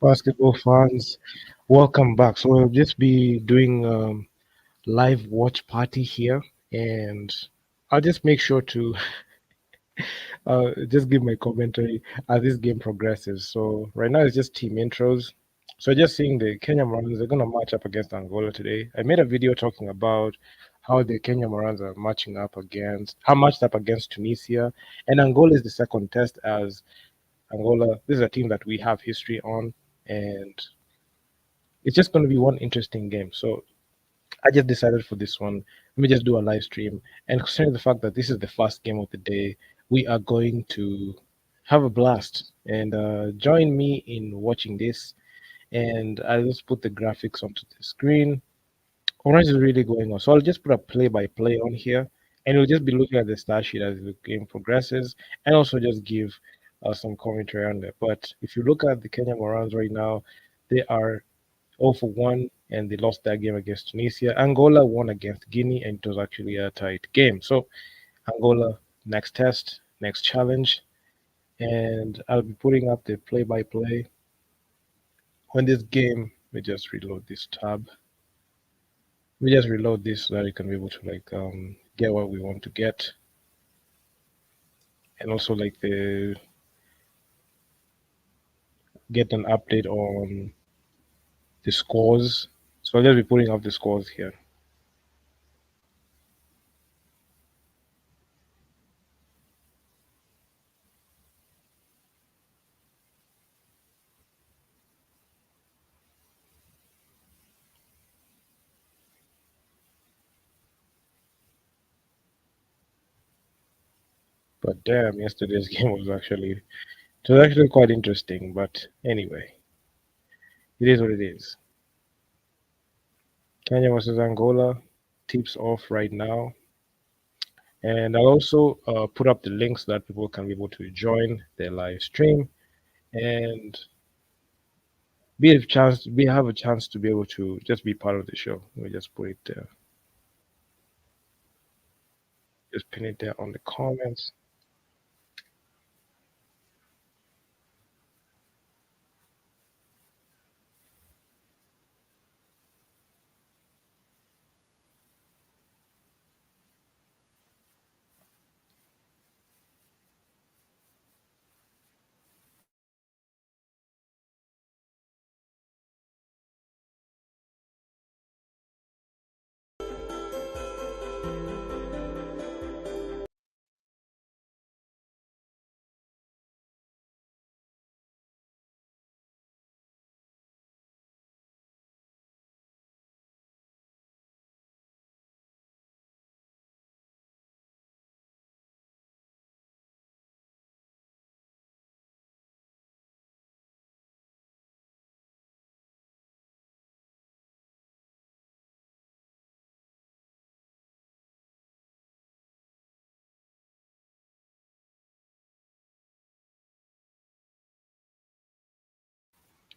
basketball fans, welcome back. So we'll just be doing live watch party here, and I'll just make sure to just give my commentary as this game progresses. So right now it's just team intros. So just seeing the Kenya Morans, they're gonna match up against Angola today. I made a video talking about how the Kenya Morans are how matched up against Tunisia, and Angola is the second test as Angola. This is a team that we have history on, and it's just going to be one interesting game. So I just decided for this one, let me just do a live stream. And considering the fact that this is the first game of the day, we are going to have a blast. And join me in watching this. And I'll just put the graphics onto the screen. Orange is really going on. So I'll just put a play by play on here. And we'll just be looking at the stat sheet as the game progresses and also just give some commentary on it. But if you look at the Kenya Morans right now, they are 0 for 1, and they lost that game against Tunisia. Angola won against Guinea, and it was actually a tight game. So, Angola, next test, next challenge, and I'll be putting up the play by play. When this game, we just reload this tab. We just reload this so that you can be able to get what we want to get, and also like the get an update on the scores. So I'll just be putting up the scores here. But damn, yesterday's game was actually quite interesting. But anyway, it is what it is. Kenya versus Angola tips off right now. And I'll also put up the links so that people can be able to join the live stream and have a chance to be able to just be part of the show. Let me just put it there. Just pin it there on the comments.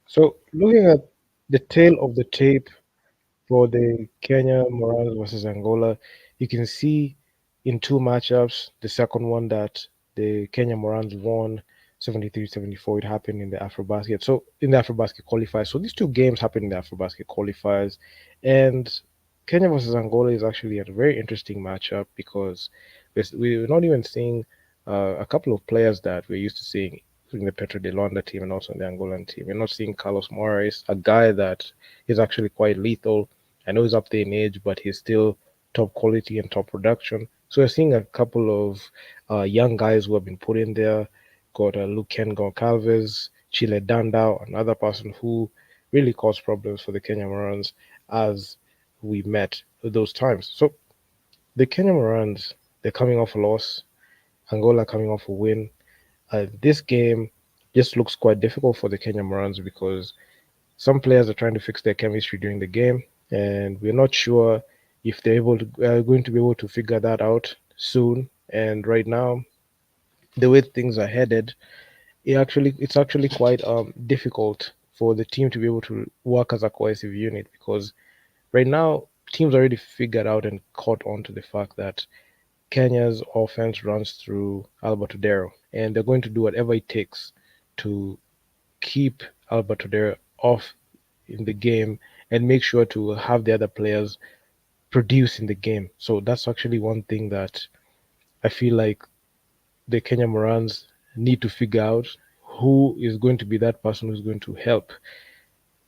So looking at the tail of the tape for the Kenya Morans versus Angola, you can see in two matchups, the second one that the Kenya Morans won 73-74, it happened in the Afrobasket. So in the Afrobasket qualifiers. So these two games happened in the Afrobasket qualifiers. And Kenya versus Angola is actually a very interesting matchup because we're not even seeing a couple of players that we're used to seeing in the Petro de Luanda team and also in the Angolan team. We're not seeing Carlos Moraes, a guy that is actually quite lethal. I know he's up there in age, but he's still top quality and top production. So we're seeing a couple of young guys who have been put in there. Got Luken Goncalves, Chile Dandao, another person who really caused problems for the Kenya Morans as we met those times. So the Kenya Morans, they're coming off a loss. Angola coming off a win. This game just looks quite difficult for the Kenya Morans because some players are trying to fix their chemistry during the game, and we're not sure if they're going to be able to figure that out soon. And right now, the way things are headed, it's actually quite difficult for the team to be able to work as a cohesive unit because right now teams already figured out and caught on to the fact that Kenya's offense runs through Alberto Dero, and they're going to do whatever it takes to keep Alberto Dare off in the game and make sure to have the other players produce in the game. So that's actually one thing that I feel like the Kenya Morans need to figure out who is going to be that person who's going to help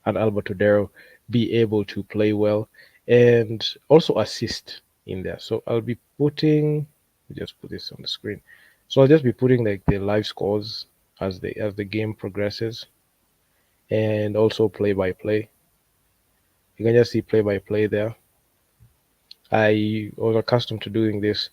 and Alberto Dero be able to play well and also assist in there. So I'll be putting just put this on the screen. So I'll just be putting like the live scores as the game progresses and also play by play. You can just see play by play there. I was accustomed to doing this,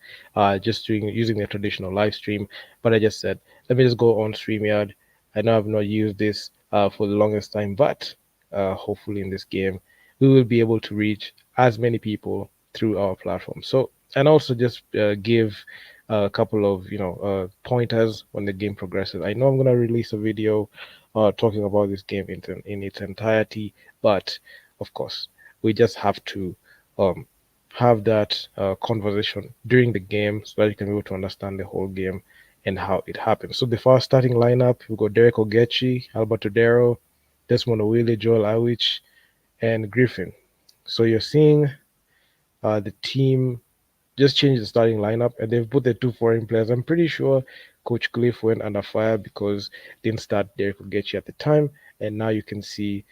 just doing using the traditional live stream. But I just said, let me just go on StreamYard. I know I've not used this for the longest time, but hopefully in this game we will be able to reach as many people through our platform. So and also just give a couple of pointers when the game progresses. I know I'm gonna release a video talking about this game in its entirety, but of course we just have to. Um, have that conversation during the game so that you can be able to understand the whole game and how it happens. So the first starting lineup, we've got Derek Ogechi, Alberto Dero, Desmond Owili, Joel Awich, and Griffin. So you're seeing the team just change the starting lineup and they've put the two foreign players. I'm pretty sure Coach Cliff went under fire because didn't start Derek Ogechi at the time. And now you can see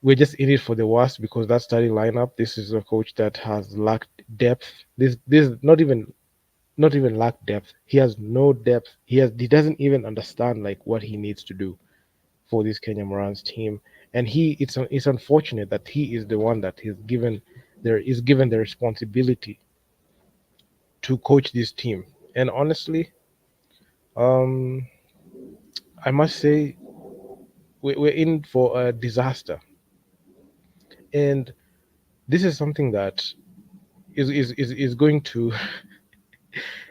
we're just in it for the worst because that starting lineup. This is a coach that has lacked depth. This not even lack depth. He has no depth. He doesn't even understand like what he needs to do for this Kenya Morans team. And it's unfortunate that he is the one that is given the responsibility to coach this team. And honestly, um, I must say we're in for a disaster. And this is something that is going to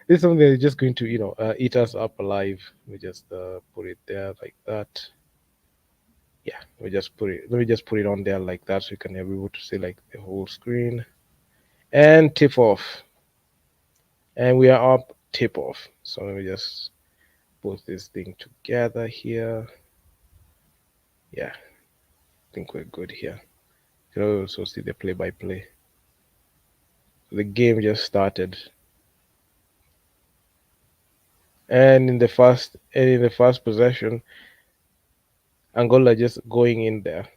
this is something that is just going to eat us up alive. We just put it there like that. Yeah, let me just put it on there like that so you can be able to see like the whole screen and tip off, and we are up tip off. So let me just put this thing together here. Yeah, I think we're good here. You can also see the play by play. The game just started, and in the first possession, Angola just going in there.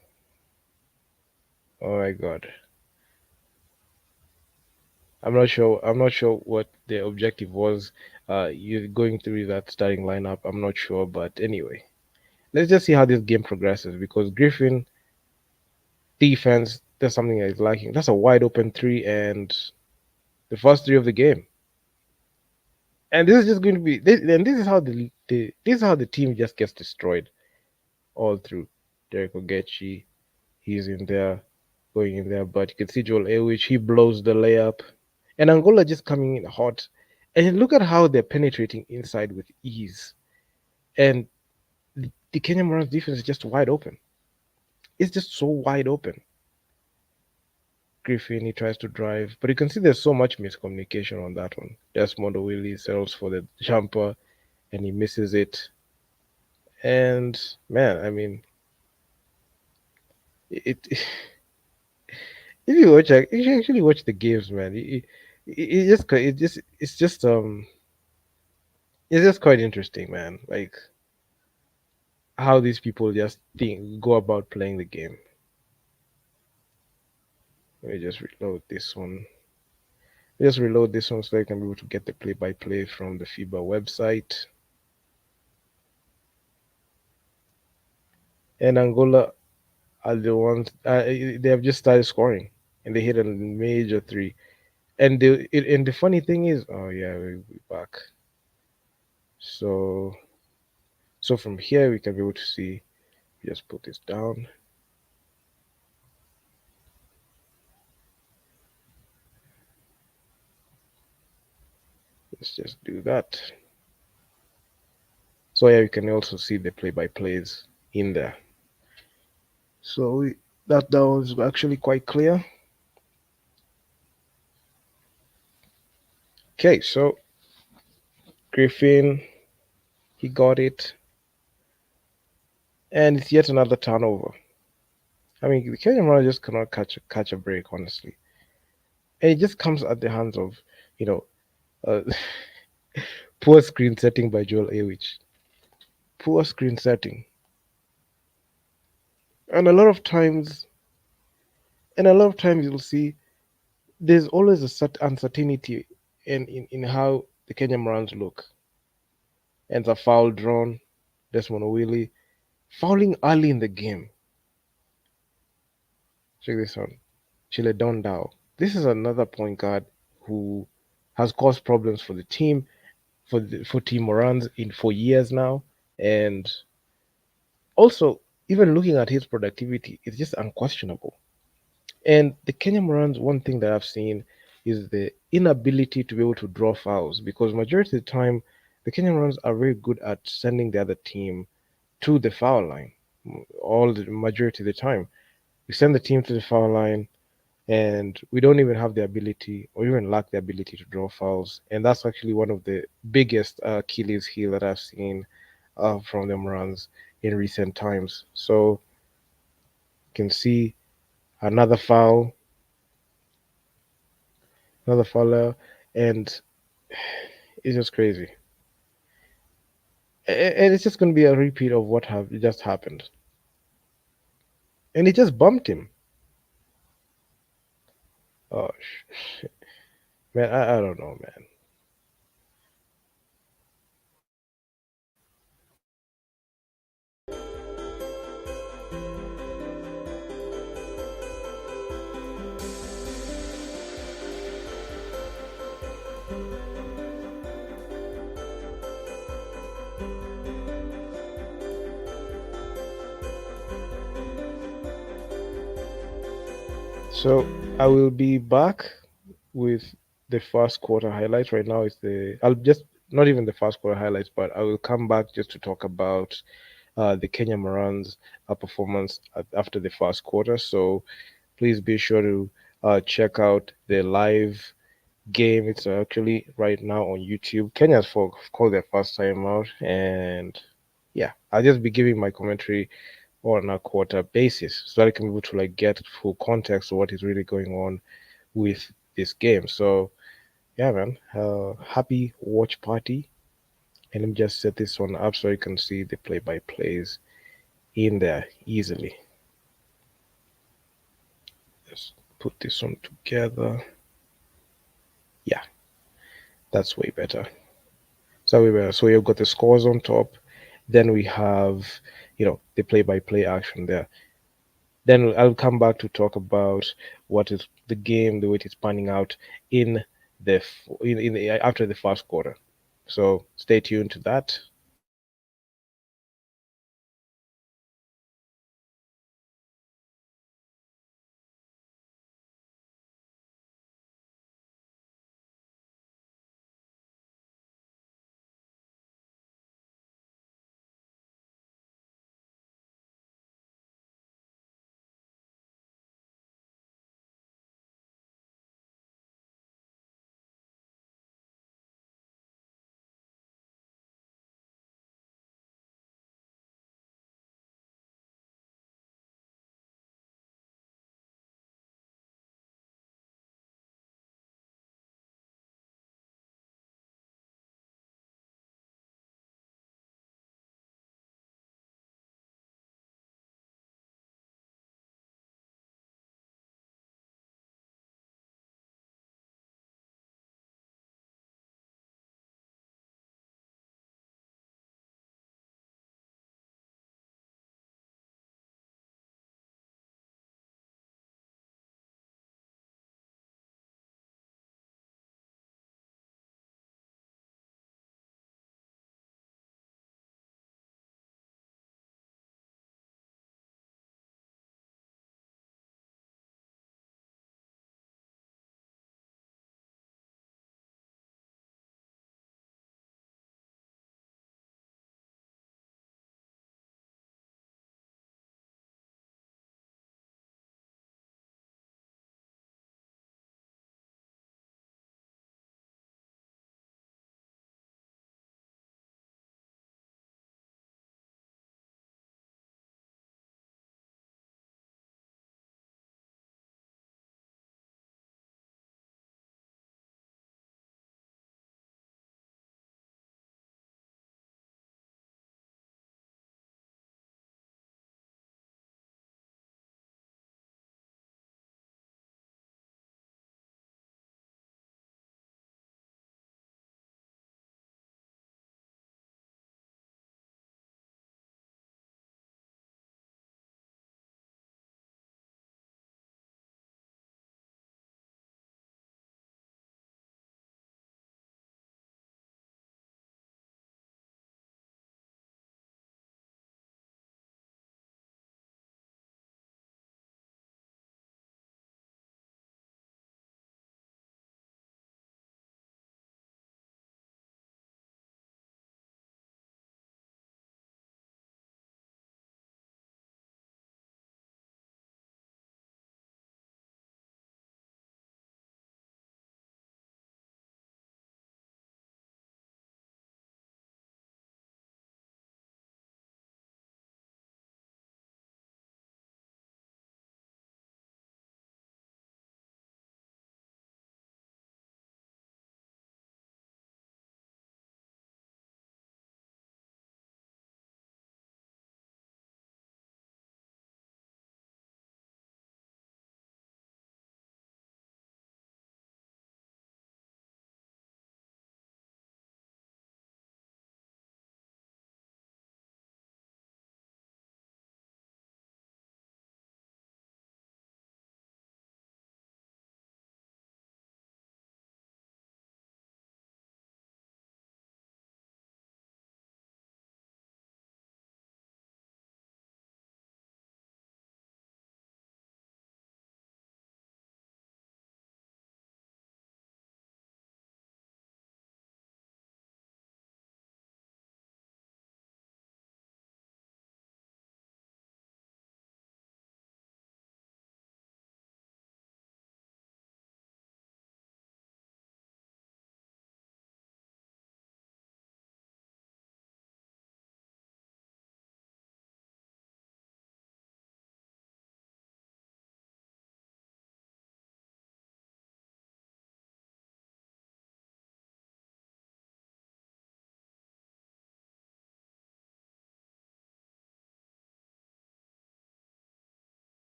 Oh my god. I'm not sure what the objective was. You going through that starting lineup. I'm not sure, but anyway, let's just see how this game progresses because Griffin defense. There's something that is lacking. That's a wide open three and the first three of the game. And this is just going to be. And this is how this is how the team just gets destroyed all through. Derek Ogechi, he's in there, going in there, but you can see Joel Ewich. He blows the layup, and Angola just coming in hot. And look at how they're penetrating inside with ease. And the Kenya Morans defense is just wide open. It's just so wide open. Griffin, he tries to drive, but you can see there's so much miscommunication on that one. Desmond Willie settles for the jumper and he misses it. And man, I mean, it if you watch, if you actually watch the games, man, it's just quite interesting, man. Like how these people just go about playing the game. Let me just reload this one. Just reload this one so I can be able to get the play-by-play from the FIBA website. And Angola are the ones they have just started scoring, and they hit a major three. And the funny thing is, oh yeah, we're back. So from here we can be able to see. Just put this down. Let's just do that. So yeah, you can also see the play-by-plays in there. So that was actually quite clear. Okay, so Griffin, he got it. and it's yet another turnover. I mean, the Kenyan runner just cannot catch a break, honestly, and it just comes at the hands of, you know, uh, poor screen setting by Joel Awich. Poor screen setting, and a lot of times you'll see there's always a uncertainty in how the Kenyan runs look. And the foul drawn, Desmond O'Willy fouling early in the game. Check this out. Chile Dondao. This is another point guard who has caused problems for the team, for Team Morans for years now. And also, even looking at his productivity, it's just unquestionable. And the Kenya Morans, one thing that I've seen is the inability to be able to draw fouls because majority of the time, the Kenya Morans are very good at sending the other team to the foul line. All the majority of the time, we send the team to the foul line, and we don't even have the ability, or even lack the ability, to draw fouls. And that's actually one of the biggest Achilles heel that I've seen from the Morans in recent times. So you can see another foul, another fouler, and it's just crazy. And it's just going to be a repeat of what have just happened. And he just bumped him. Oh, man, I don't know, man. So I will be back with the first quarter highlights. Right now, I'll just not even the first quarter highlights, but I will come back just to talk about the Kenya Morans performance after the first quarter. So please be sure to check out the live game. It's actually right now on YouTube. Kenya's for called their first time out, and yeah, I'll just be giving my commentary on a quarter basis so that I can be able to like get full context of what is really going on with this game. So yeah, man, happy watch party. And let me just set this one up so you can see the play by plays in there easily. Let's put this one together. Yeah, that's way better. So way better. So we've got the scores on top. Then we have, the play by play action there. Then I'll come back to talk about what is the game, the way it's panning out in in the after the first quarter. So stay tuned to that.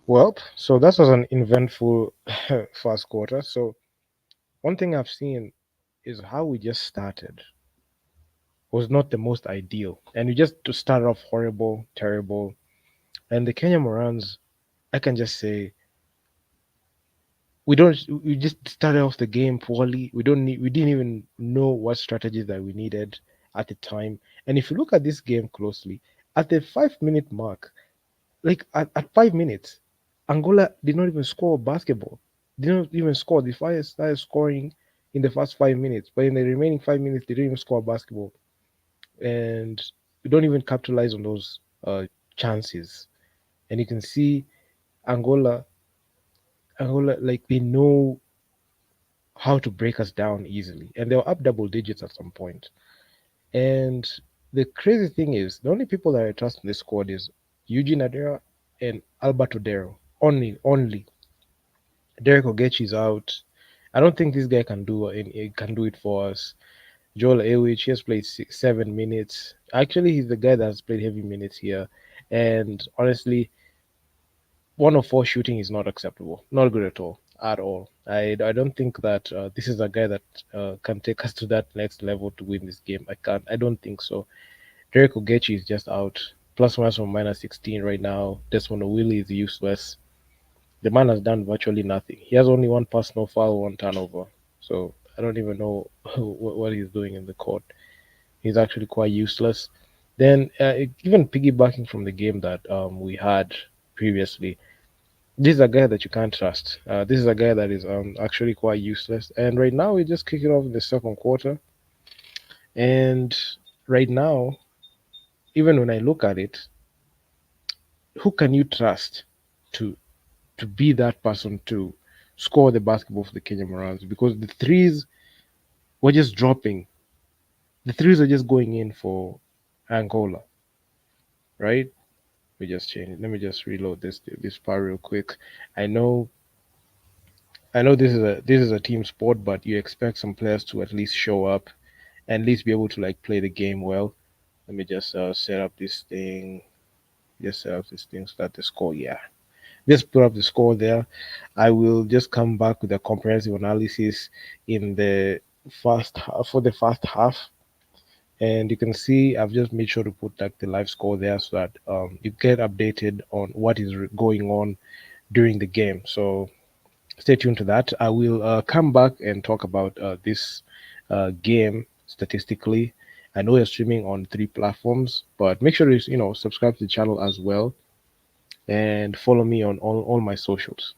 Well, so that was an eventful first quarter. So one thing I've seen is how we just started was not the most ideal, and we just to start off horrible, terrible. And the Kenya Morans, I can just say we don't. We just started off the game poorly. We don't need. We didn't even know what strategies that we needed at the time. And if you look at this game closely, at the 5 minute mark, like at 5 minutes, Angola did not even score basketball. Did not even score. The Fire started scoring in the first 5 minutes, but in the remaining 5 minutes, they didn't even score a basketball, and we don't even capitalize on those chances. And you can see Angola, Angola, like they know how to break us down easily, and they were up double digits at some point. And the crazy thing is, the only people that I trust in this squad is Eugene Adera and Alberto Dero. Only Derek Ogechi's out. I don't think this guy can do it for us. Joel Ewich, he has played 7 minutes. Actually, he's the guy that has played heavy minutes here. And honestly, 104 shooting is not acceptable. Not good at all. At all. I don't think that this is a guy that can take us to that next level to win this game. I can't. I don't think so. Derek Ogechi is just out. Plus minus from minus 16 right now. Desmond Willie is useless. The man has done virtually nothing. He has only one personal foul, one turnover. So I don't even know what he's doing in the court. He's actually quite useless. Then, even piggybacking from the game that we had previously, this is a guy that you can't trust. This is a guy that is actually quite useless. And right now, we just kick it off in the second quarter. And right now, even when I look at it, who can you trust to be that person to score the basketball for the Kenya Morans? Because the threes were just dropping. The threes are just going in for Angola, right? We just change it. Let me just reload this part real quick. I know this is a team sport, but you expect some players to at least show up and at least be able to like play the game well. Let me just set up this thing. Just set up this thing so that the score, yeah. Just put up the score there. I will just come back with a comprehensive analysis in the first half for the first half. And you can see I've just made sure to put like the live score there so that you get updated on what is going on during the game. So stay tuned to that. I will come back and talk about this game statistically. I know you're streaming on 3 platforms, but make sure you subscribe to the channel as well and follow me on all my socials.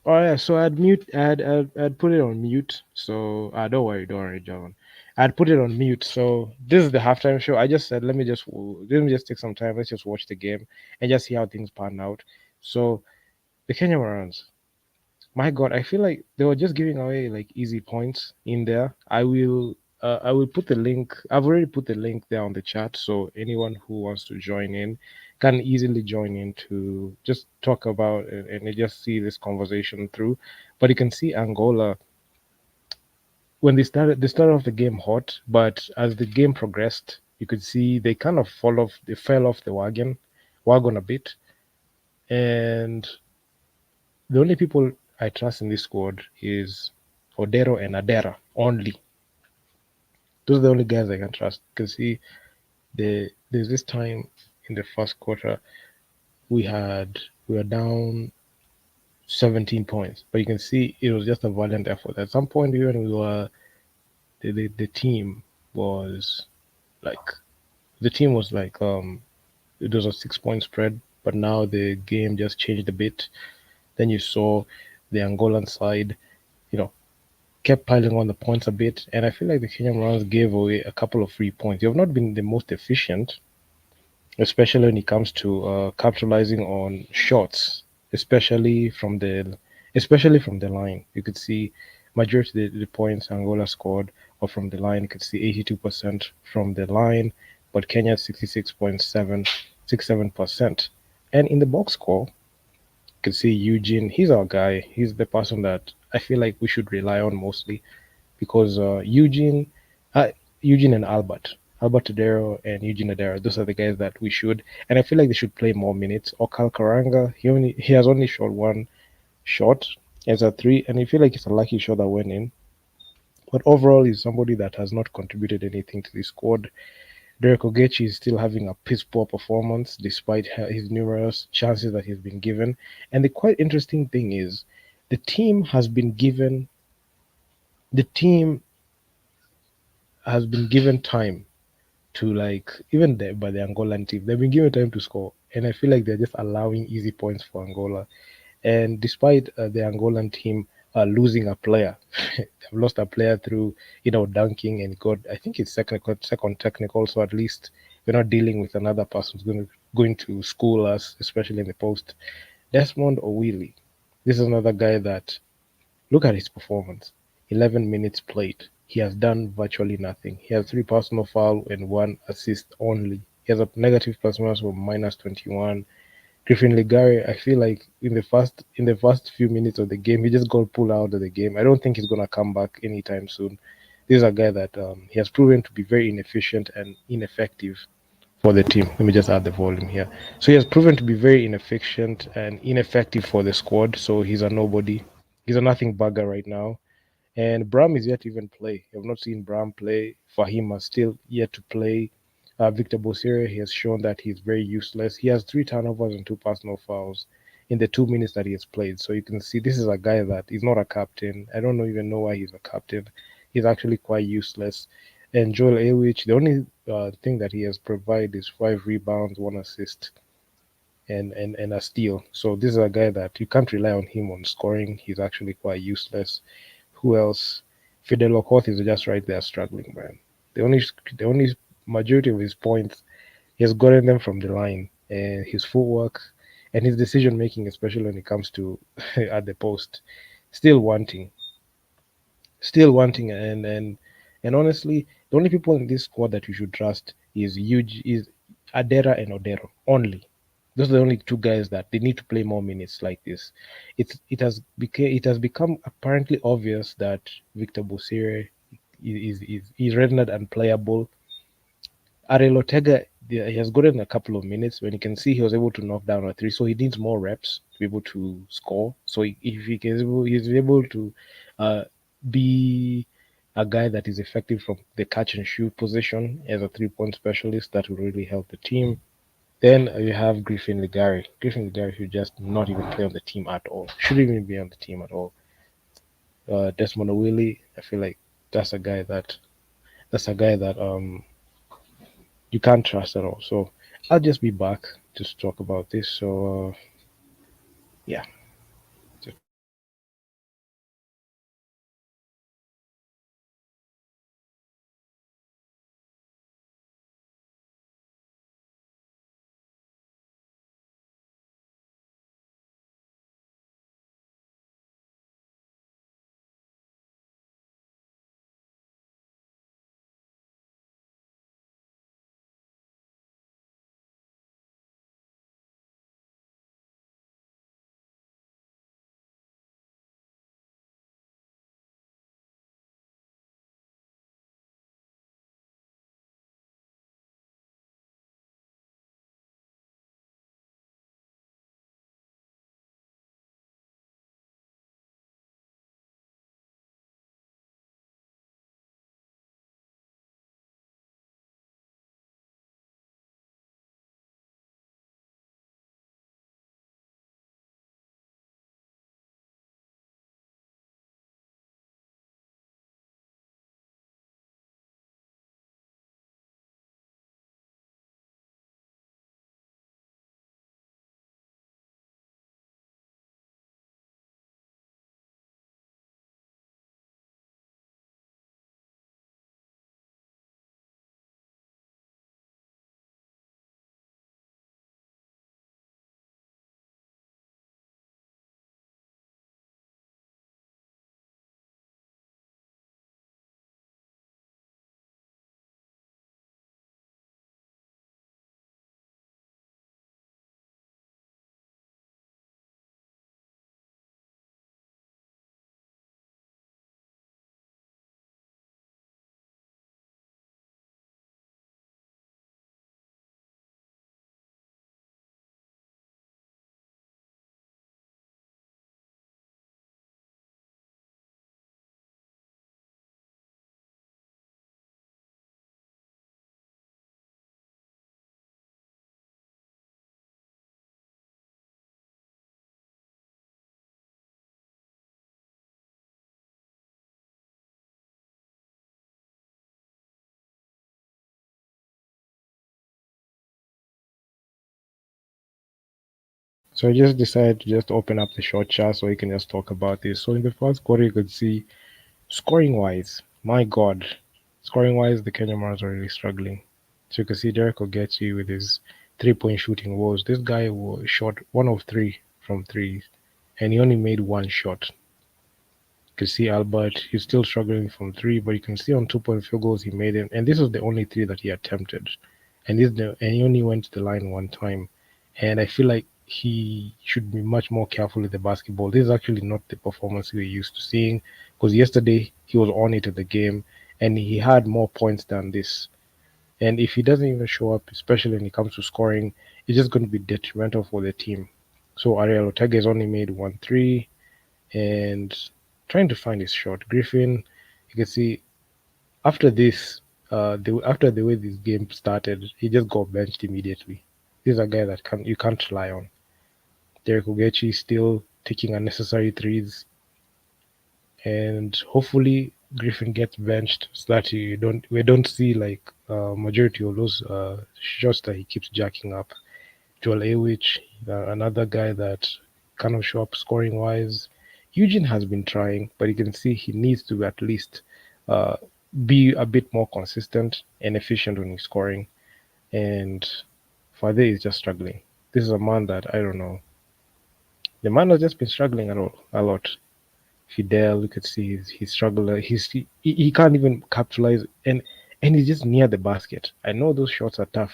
Oh yeah, so I'd put it on mute. So don't worry, John. I'd put it on mute. So this is the halftime show. I just said let me just take some time. Let's just watch the game and just see how things pan out. So the Kenya Morans, my God, I feel like they were just giving away like easy points in there. I will put the link. I've already put the link there on the chat, so anyone who wants to join in can easily join in to just talk about it and just see this conversation through. But you can see Angola when they started off the game hot, but as the game progressed, you could see they kind of they fell off the wagon a bit, and the only people I trust in this squad is Odero and Adera only. Those are the only guys I can trust. Because see, there's this time in the first quarter we had we were down 17 points, but you can see it was just a valiant effort. At some point, even we were the team was like it was a 6 point spread, but now the game just changed a bit. Then you saw the Angolan side, you know, kept piling on the points a bit, and I feel like the Kenyan Morans gave away a couple of free points. You have not been the most efficient, especially when it comes to capitalizing on shots, especially from the especially from the line. You could see majority of the points Angola scored are from the line. You could see 82% from the line, but Kenya 66.767%. And in the box score, you could see Eugene. He's our guy. He's the person that I feel like we should rely on mostly because uh, Eugene and Albert Adero and Eugene Adero, those are the guys that we should, and I feel like they should play more minutes. Or Cal Karanga, he has only shot one shot as a three, and I feel like it's a lucky shot that went in. But overall, he's somebody that has not contributed anything to the squad. Derek Ogechi is still having a piss poor performance despite his numerous chances that he's been given. And the quite interesting thing is, the team has been given the team has been given time to like even by the Angolan team. They've been given time to score, and I feel like they're just allowing easy points for Angola. And despite the Angolan team losing a player, they've lost a player through dunking and got I think it's second technical. So at least we're not dealing with another person who's going to school us, especially in the post. Desmond Owili, this is another guy that look at his performance. 11 minutes played. He has done virtually nothing. He has three personal foul and one assist only. He has a negative plus minus of minus 21. Griffin Ligari, I feel like in the first few minutes of the game, he just got pulled out of the game. I don't think he's gonna come back anytime soon. This is a guy that he has proven to be very inefficient and ineffective for the team. Let me just add the volume here. So he has proven to be very inefficient and ineffective for the squad. So he's a nobody. He's a nothing bagger right now. And Bram is yet to even play. You have not seen Bram play. Fahim is still yet to play. Victor Bosire, he has shown that he's very useless. He has three turnovers and two personal fouls in the 2 minutes that he has played. So you can see this is a guy that is not a captain. I don't even know why he's a captain. He's actually quite useless. And Joel Awich, the only thing that he has provided is 5 rebounds, one assist, and a steal. So this is a guy that you can't rely on him on scoring. He's actually quite useless. Who else? Fidel Okoth is just right there struggling, man. The only majority of his points he has gotten them from the line, and his footwork and his decision making, especially when it comes to at the post, still wanting, still wanting, and honestly, the only people in this squad that you should trust is Adera and Odero only. Those are the only two guys that they need to play more minutes like this. It has become apparently obvious that Victor Bosire is rendered unplayable. Ariel Ortega, yeah, he has gotten a couple of minutes when you can see he was able to knock down a three, so he needs more reps to be able to score. So if he's able to uh, be a guy that is effective from the catch and shoot position as a 3 point specialist, that will really help the team. Then you have Griffin Ligari. Griffin Ligari should just not even play on the team at all. Shouldn't even be on the team at all. Desmond Willie, I feel like that's a guy that that's a guy that you can't trust at all. So I'll just be back to talk about this. So yeah. So I just decided to just open up the short chat so we can just talk about this. So in the first quarter, you could see scoring wise, my God, scoring wise, the Kenya Mars are really struggling. So you can see Derek Ogechi with his 3 point shooting woes. This guy was shot 1 of 3 from threes, and he only made one shot. You can see Albert, he's still struggling from three, but you can see on 2 point field goals he made it, and this was the only three that he attempted, and he only went to the line one time. And I feel like he should be much more careful with the basketball. This is actually not the performance we're used to seeing, because yesterday he was on it at the game, and he had more points than this. And if he doesn't even show up, especially when it comes to scoring, it's just going to be detrimental for the team. So Ariel Ortega has only made 1 3, and trying to find his shot. Griffin, you can see after this, after the way this game started, he just got benched immediately. This is a guy that you can't rely on. Derek Ogechi still taking unnecessary threes, and hopefully Griffin gets benched so that we don't see like majority of those shots that he keeps jacking up. Joel Awich, another guy that kind of show up scoring wise. Eugene has been trying, but you can see he needs to at least uh, be a bit more consistent and efficient when he's scoring. And Fade is just struggling. This is a man that I don't know. The man has just been struggling a lot. Fidel, you could see he's struggling. He can't even capitalize, and he's just near the basket. I know those shots are tough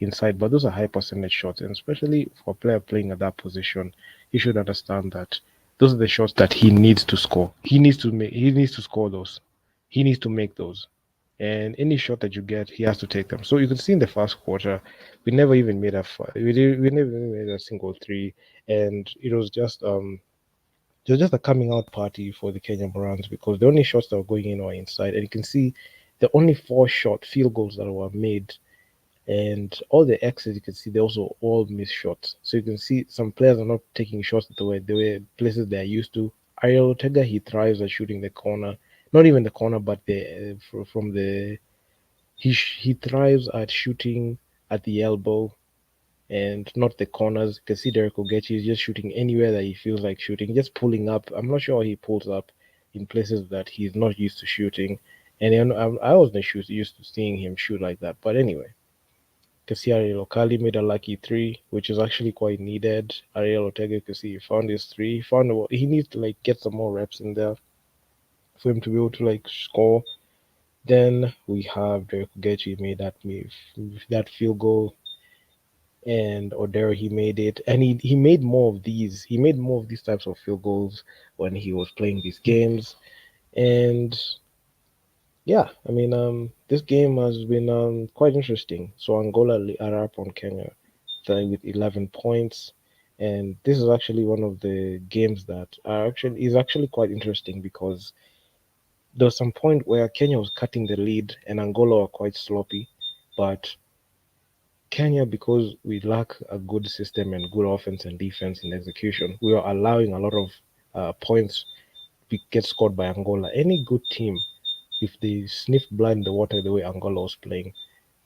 inside, but those are high percentage shots, and especially for a player playing at that position, he should understand that those are the shots that he needs to score. He needs to make. He needs to score those. He needs to make those. And any shot that you get, he has to take them. So you can see in the first quarter, we never even made we never even made a single three, and it was just a coming out party for the Kenya Morans because the only shots that were going in were inside, and you can see the only four shot field goals that were made, and all the X's you can see they also all missed shots. So you can see some players are not taking shots the way places they are used to. Ariel Ortega he thrives at shooting the corner, not even the corner, but from the he thrives at shooting at the elbow and not the corners. You can see Derek Ogechi is just shooting anywhere that he feels like shooting, just pulling up. I'm not sure how he pulls up in places that he's not used to shooting. And I wasn't used to seeing him shoot like that. But anyway, you can see Ariel Okali made a lucky three, which is actually quite needed. Ariel Ortega, you can see he found his three. He needs to like get some more reps in there for him to be able to like score. Then we have Derek Ogechi made that field goal, and Odero he made it, and he made more of these. He made more of these types of field goals when he was playing these games, and yeah, I mean, this game has been quite interesting. So Angola are up on Kenya with 11 points, and this is actually one of the games that are actually is actually quite interesting because there was some point where Kenya was cutting the lead and Angola were quite sloppy, but Kenya, because we lack a good system and good offense and defense in execution, we are allowing a lot of points get scored by Angola. Any good team, if they sniff blood in the water the way Angola was playing,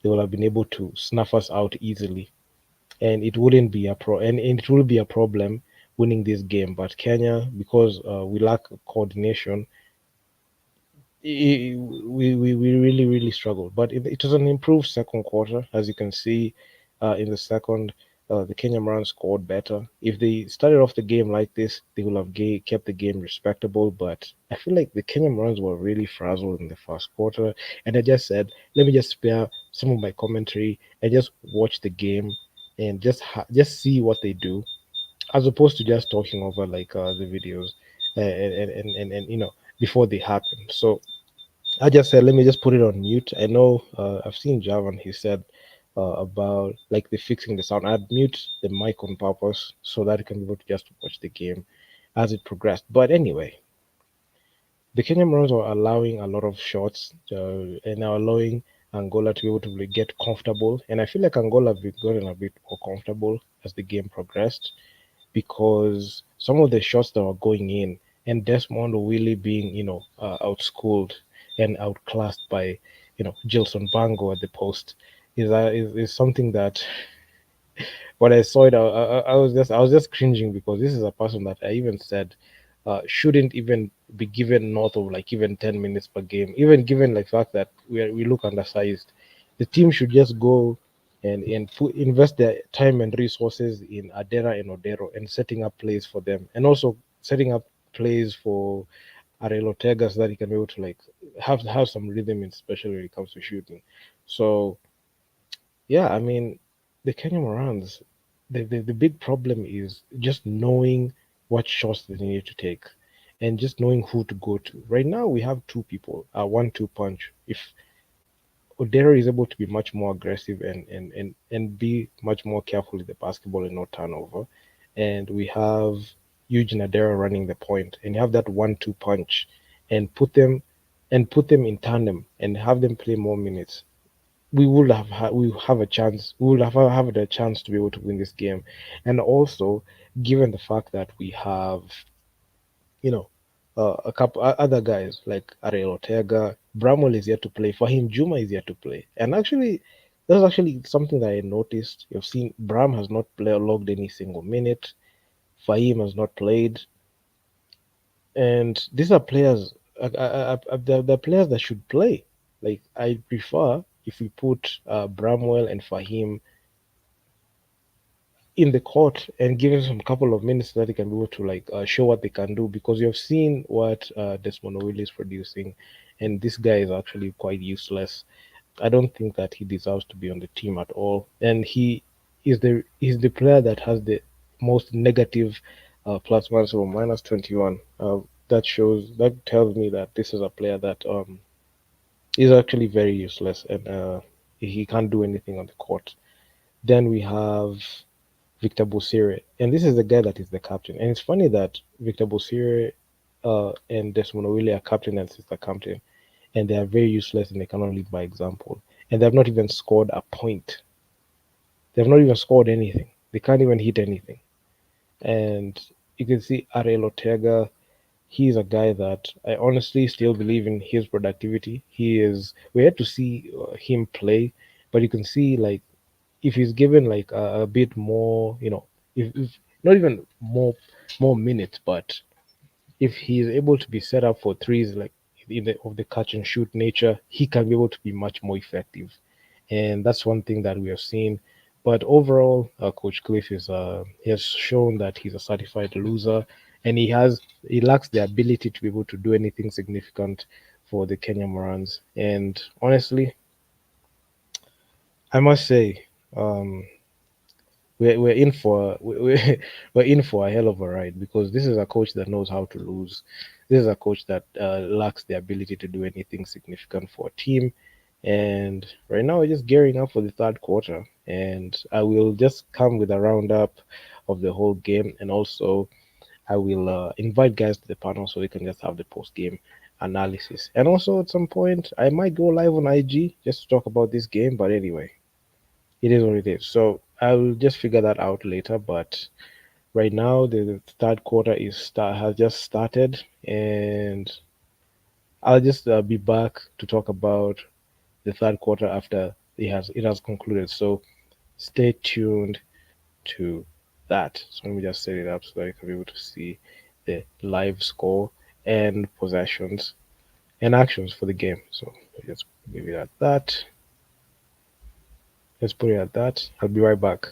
they would have been able to snuff us out easily, and it wouldn't be and it will be a problem winning this game. But Kenya, because we lack coordination, we really struggled. But it was an improved second quarter, as you can see. In the second, the Kenya Morans scored better. If they started off the game like this, they would have kept the game respectable. But I feel like the Kenya Morans were really frazzled in the first quarter, and I just said, let me just spare some of my commentary and just watch the game and just see what they do, as opposed to just talking over like the videos and before they happen. So I just said, let me just put it on mute. I know I've seen Javan, he said about like the fixing the sound. I'd mute the mic on purpose so that you can be able to just watch the game as it progressed. But anyway, the Kenyan Morans are allowing a lot of shots and are allowing Angola to be able to really get comfortable. And I feel like Angola have gotten a bit more comfortable as the game progressed because some of the shots that were going in and Desmond really being, outschooled and outclassed by, Gilson Bango at the post is something that when I saw it, I was just cringing because this is a person that I even said shouldn't even be given north of like even 10 minutes per game. Even given like fact that we look undersized, the team should just go and invest their time and resources in Adera and Odero and setting up plays for them, and also setting up plays for Ariel Ortega so that he can be able to like have some rhythm, especially when it comes to shooting. So yeah, I mean, the Kenya Morans, the big problem is just knowing what shots they need to take and just knowing who to go to. Right now, we have two people, a 1-2 punch. If Odero is able to be much more aggressive and be much more careful with the basketball and not turnover, and we have Eugene Adera running the point, and you have that 1-2 punch, and put them in tandem and have them play more minutes, we have a chance. We will have the chance to be able to win this game, and also given the fact that we have you know a couple other guys like Ariel Ortega, Bramwell is yet to play. Fahim Juma is yet to play, and actually. That's actually something that I noticed. You've seen Bram has not logged any single minute. Fahim has not played, and these are players. They're players that should play. Like I prefer if we put Bramwell and Fahim in the court and give him some couple of minutes so that he can be able to like show what they can do, because you have seen what Desmond Will is producing, and this guy is actually quite useless. I don't think that he deserves to be on the team at all, and he's the player that has the most negative plus minus or minus 21. That tells me that this is a player that is actually very useless, and he can't do anything on the court. Then we have Victor Bosire, and this is the guy that is the captain. And it's funny that Victor Bosire and Desmond O'Reilly are captain and sister captain, and they are very useless and they cannot lead by example. And they have not even scored a point. They have not even scored anything. They can't even hit anything. And you can see Ariel Ortega. He's a guy that I honestly still believe in his productivity. He is. We had to see him play, but you can see like if he's given like a bit more, if not even more minutes, but if he's able to be set up for threes, like of the catch and shoot nature, he can be able to be much more effective, and that's one thing that we have seen. But overall, Coach Cliff he has shown that he's a certified loser, and he lacks the ability to be able to do anything significant for the Kenya Morans. And honestly, I must say. We're in for we're in for a hell of a ride, because this is a coach that knows how to lose. This is a coach that lacks the ability to do anything significant for a team. And right now, we're just gearing up for the third quarter, and I will just come with a roundup of the whole game, and also I will invite guys to the panel so we can just have the post game analysis. And also, at some point, I might go live on IG just to talk about this game. But anyway, it is what it is. So I'll just figure that out later. But right now, the third quarter has just started, and I'll just be back to talk about the third quarter after it has concluded. So stay tuned to that. So let me just set it up so that you can be able to see the live score and possessions and actions for the game. So let's leave it at that. Let's put it at that. I'll be right back.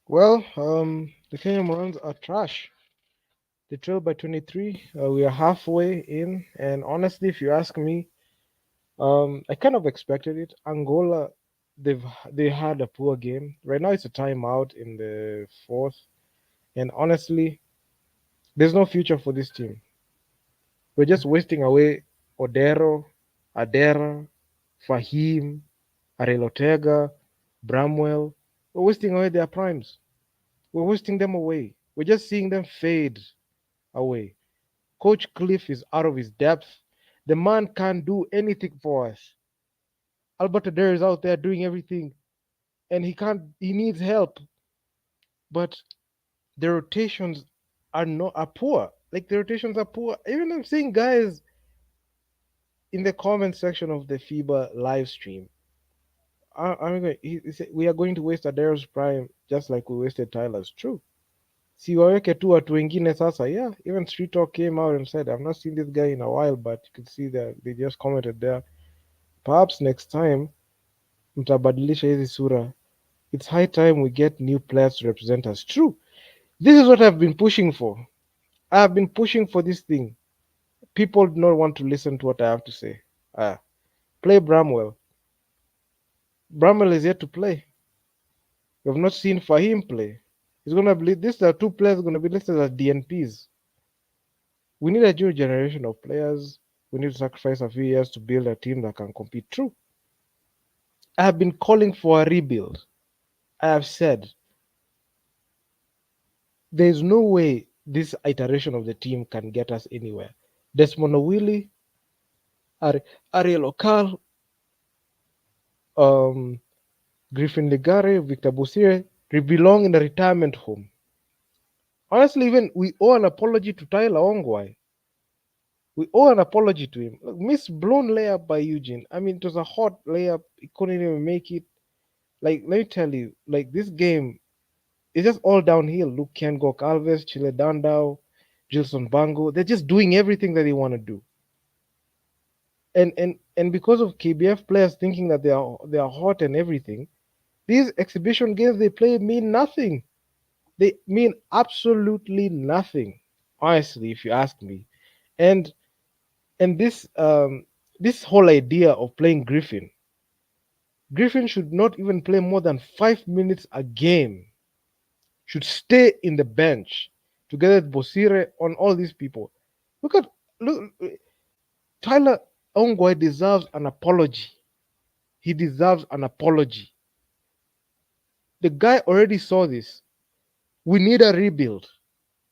Well, the Kenya Morans are trash. They trail by 23. We are halfway in, and honestly, if you ask me, I kind of expected it. Angola, they've they had a poor game. Right now, it's a timeout in the fourth, and honestly, there's no future for this team. We're just wasting away Odero, Adera, Fahim, Arelotega, Bramwell. We're wasting away their primes. We're wasting them away. We're just seeing them fade away. Coach Cliff is out of his depth. The man can't do anything for us. Albert Adair is out there doing everything, and he needs help. But the rotations are poor. Like the rotations are poor. Even I'm seeing guys in the comment section of the FIBA live stream. I'm going. He said, we are going to waste Adair's prime just like we wasted Tyler's. True. Siwaweke tu watu wengine sasa. Yeah, even Street Talk came out and said, I've not seen this guy in a while, but you could see that they just commented there. Perhaps next time mtabadilisha hizi sura. It's high time we get new players to represent us. True. This is what I've been pushing for. I've been pushing for this thing. People do not want to listen to what I have to say. Ah, play Bramwell. Bramwell is yet to play. We have not seen Fahim play. He's gonna be these are two players gonna be listed as DNPs. We need a new generation of players. We need to sacrifice a few years to build a team that can compete. True. I have been calling for a rebuild. I have said there is no way this iteration of the team can get us anywhere. Desmond Owili, Ariel Okal, um, Griffin Ligare, Victor Bosire, they belong in a retirement home. Honestly, even we owe an apology to Tyler Ongwai. We owe an apology to him. Look, miss blown layup by Eugene. I mean, it was a hot layup. He couldn't even make it. Like, let me tell you, like this game is just all downhill. Luke Kengok Alves, Chile Dandao, Gilson Bango, they're just doing everything that they want to do. And because of KBF players thinking that they are hot and everything, these exhibition games they play mean nothing. They mean absolutely nothing, honestly, if you ask me. And and this whole idea of playing Griffin should not even play more than 5 minutes a game. Should stay in the bench together with Bosire on all these people. Look at look Tyler Ongwai deserves an apology. He deserves an apology. The guy already saw this. We need a rebuild.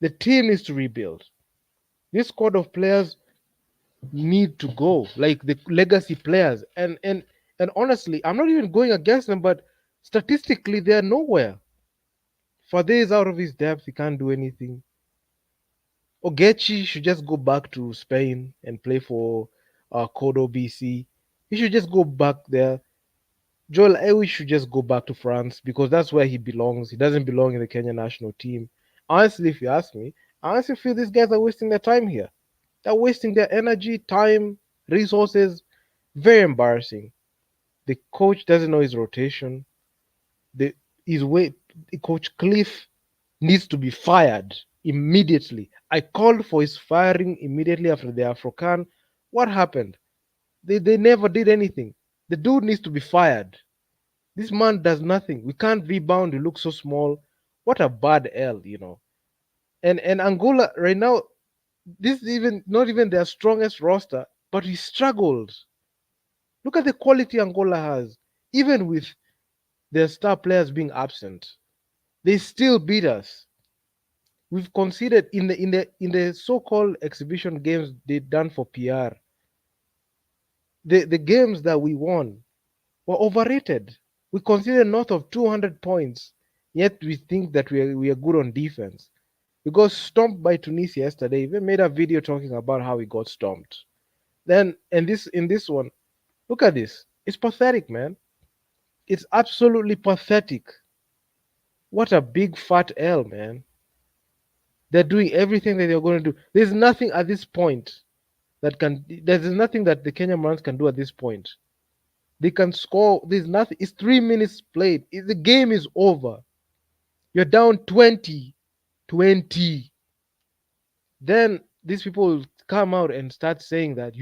The team needs to rebuild. This squad of players need to go, like the legacy players. And honestly, I'm not even going against them, but statistically, they're nowhere. Fade is out of his depth; he can't do anything. Ogechi should just go back to Spain and play for Kodo BC. He should just go back there. Joel Ewi should just go back to France because that's where he belongs. He doesn't belong in the Kenya national team. Honestly, if you ask me, I honestly feel these guys are wasting their time here. They're wasting their energy, time, resources. Very embarrassing. The coach doesn't know his rotation. The his way Coach Cliff needs to be fired immediately. I called for his firing immediately after the Afrocan. What happened? They never did anything. The dude needs to be fired. This man does nothing. We can't rebound. We look so small. What a bad L. And Angola right now, this is even not even their strongest roster, but we struggled. Look at the quality Angola has. Even with their star players being absent, they still beat us. We've conceded in the so-called exhibition games they done for PR. The games that we won were overrated. We conceded north of 200 points, yet we think that we are good on defense. We got stomped by Tunisia yesterday. We made a video talking about how we got stomped. Then and this in this one, look at this. It's pathetic, man. It's absolutely pathetic. What a big fat L, man. They're doing everything that they're going to do. There's nothing at this point there's nothing that the Kenya Morans can do at this point. They can score. There's nothing. It's 3 minutes played. The game is over. You're down 20, 20. Then these people come out and start saying that,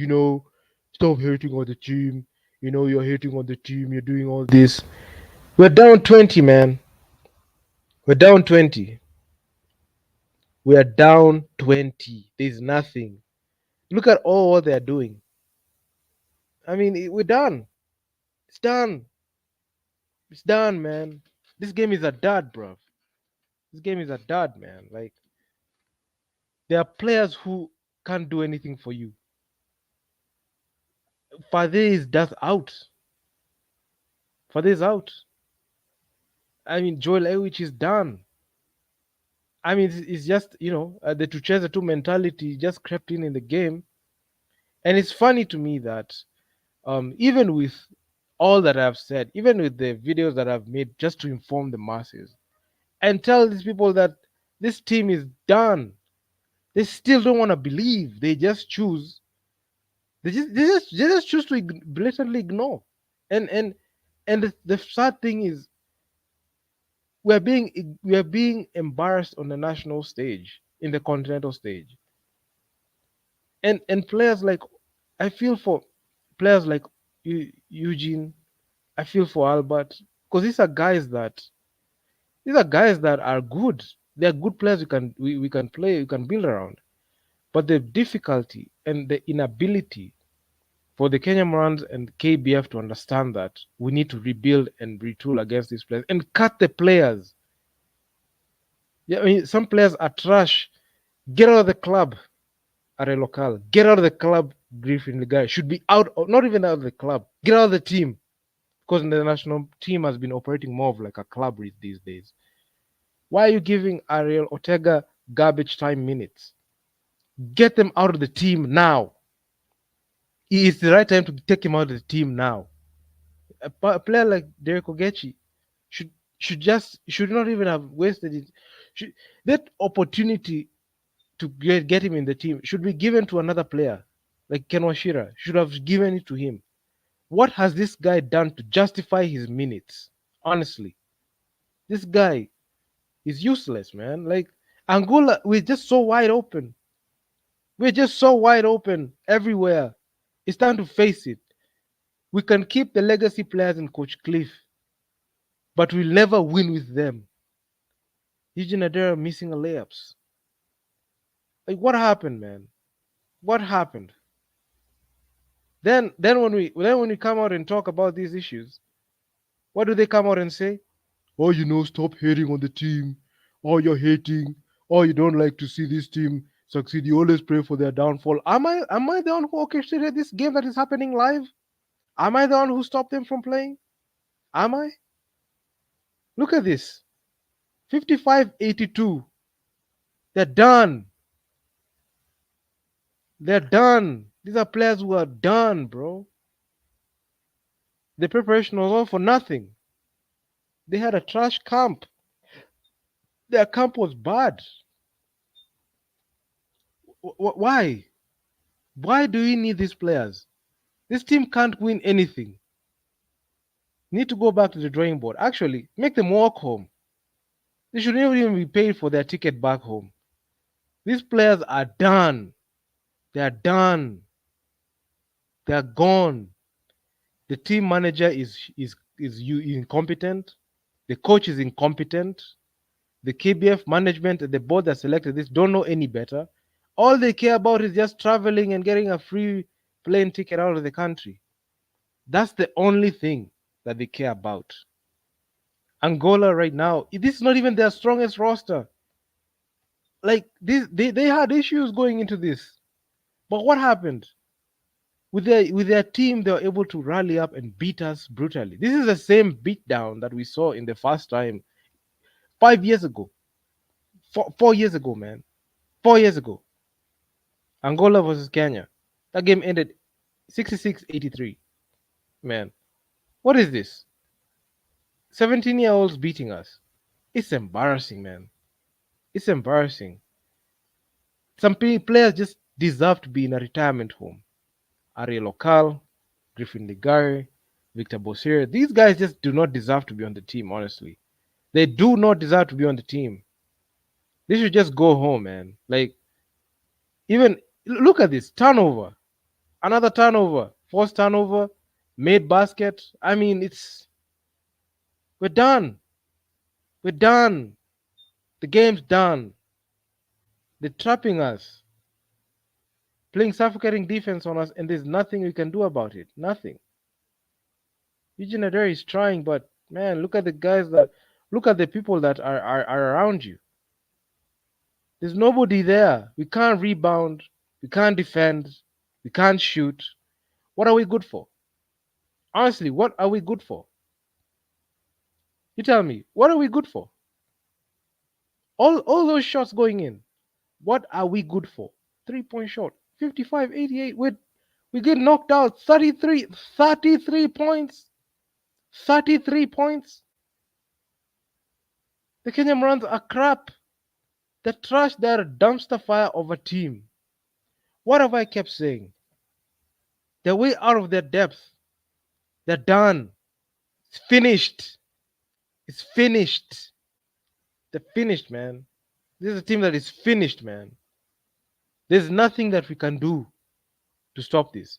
stop hating on the team. You're hating on the team. You're doing all this. We're down 20, man. We're down 20. We are down 20. There's nothing. Look at all what they're doing. I mean, we're done. It's done. It's done, man. This game is a dud, bro. This game is a dud, man. Like, there are players who can't do anything for you. Fade is just out. Fade is out. I mean, Joel Ewich is done. I mean, it's just, the Tucheza 2 mentality just crept in the game. And it's funny to me that even with all that I've said, even with the videos that I've made just to inform the masses and tell these people that this team is done, they still don't want to believe. They just choose. They just choose to blatantly ignore. And the sad thing is, we are being embarrassed on the national stage, in the continental stage, and players like, I feel for players like Eugene. I feel for Albert, because these are guys that are good. They're good players. We can play. We can build around. But the difficulty and the inability for the Kenya Morans and KBF to understand that we need to rebuild and retool against these players and cut the players. Yeah, I mean, some players are trash. Get out of the club, Are Local. Get out of the club, Griffin the guy should be out, not even out of the club. Get out of the team, because the national team has been operating more of like a club these days. Why are you giving Ariel Ortega garbage time minutes? Get them out of the team now. It's the right time to take him out of the team now. A player like Derek Ogechi should should not even have wasted it. Should, that opportunity to get him in the team should be given to another player, like Ken Washira. Should have given it to him. What has this guy done to justify his minutes? Honestly, this guy is useless, man. Like, Angola, we're just so wide open. We're just so wide open everywhere. It's time to face it. We can keep the legacy players in Coach Cliff, but we'll never win with them. Eugene Adera missing a layups. Like, what happened, man? What happened? Then when we come out and talk about these issues, what do they come out and say? Oh, stop hating on the team. Oh, you're hating. Oh, you don't like to see this team succeed. You always pray for their downfall. Am I the one who orchestrated this game that is happening live? Am I the one who stopped them from playing? Am I? Look at this. 55-82. They're done. They're done. These are players who are done, bro. The preparation was all for nothing. They had a trash camp. Their camp was bad. Why? Why do we need these players? This team can't win anything. Need to go back to the drawing board. Actually, make them walk home. They should never even be paid for their ticket back home. These players are done. They are done. They are gone. The team manager is incompetent. The coach is incompetent. The KBF management and the board that selected this don't know any better. All they care about is just traveling and getting a free plane ticket out of the country. That's the only thing that they care about. Angola right now, this is not even their strongest roster. Like, they had issues going into this. But what happened? With their team, they were able to rally up and beat us brutally. This is the same beatdown that we saw in the first time 5 years ago. 4 years ago, man. 4 years ago. Angola versus Kenya. That game ended 66-83. Man, what is this? 17-year-olds beating us. It's embarrassing, man. It's embarrassing. Some players just deserve to be in a retirement home. Ariel Local, Griffin Ligari, Victor Bosir. These guys just do not deserve to be on the team, honestly. They do not deserve to be on the team. They should just go home, man. Like, even look at this turnover, another turnover, forced turnover, made basket. I mean, we're done. We're done. The game's done. They're trapping us, playing suffocating defense on us, and there's nothing we can do about it. Nothing. Eugene Adair is trying, but man, look at the people that are around you. There's nobody there. We can't rebound. We can't defend. We can't shoot. What are we good for? Honestly, what are we good for? You tell me, what are we good for? All those shots going in, what are we good for? 3 point shot, 55, 88. We get knocked out 33 points. 33 points. The Kenya Morans are crap. They're trash. They're a dumpster fire of a team. What have I kept saying? They're way out of their depth. They're done. It's finished. It's finished. They're finished, man. This is a team that is finished, man. There's nothing that we can do to stop this.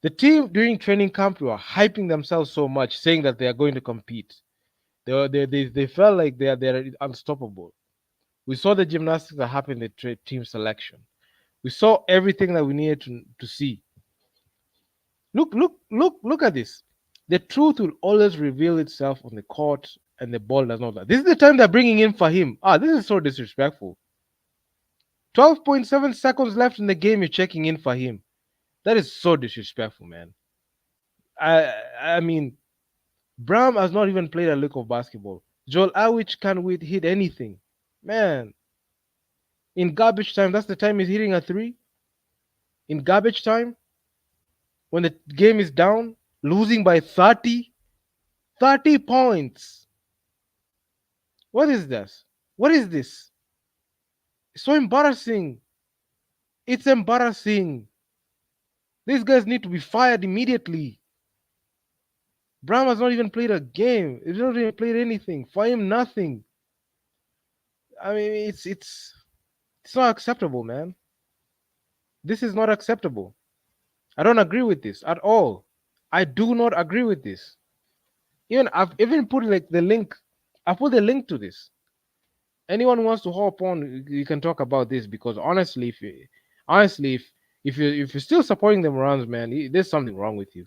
The team during training camp were hyping themselves so much, saying that they are going to compete. They felt like they're unstoppable. We saw the gymnastics that happened in the team selection. We saw everything that we needed to see. Look at this. The truth will always reveal itself on the court, and the ball does not. This is the time they're bringing in Fahim. This is so disrespectful. 12.7 seconds left in the game. You're checking in Fahim. That is so disrespectful, man. I mean, Bram has not even played a lick of basketball. Joel Awich can't hit anything, man. In garbage time, that's the time he's hitting a three. In garbage time, when the game is down, losing by 30 points. What is this? What is this? It's so embarrassing. It's embarrassing. These guys need to be fired immediately. Bram has not even played a game. He's not even played anything. For him, nothing. I mean, it's not acceptable, man. This is not acceptable. I don't agree with this at all. I do not agree with this. I've even put like the link. I put the link to this. Anyone who wants to hop on, you can talk about this because honestly, if you're still supporting the Morans, man, there's something wrong with you.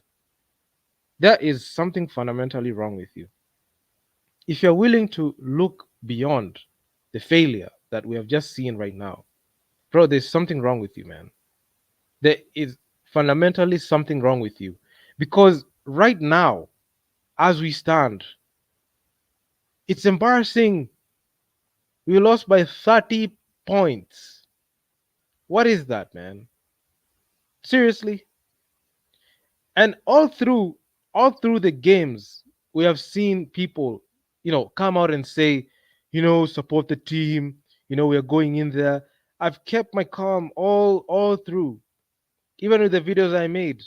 There is something fundamentally wrong with you. If you're willing to look beyond the failure that we have just seen right now, bro, there's something wrong with you, man. There is fundamentally something wrong with you because right now, as we stand, it's embarrassing. We lost by 30 points. What is that, man? Seriously? And all through the games, we have seen people, come out and say, support the team. We are going in there. I've kept my calm all through, even with the videos I made,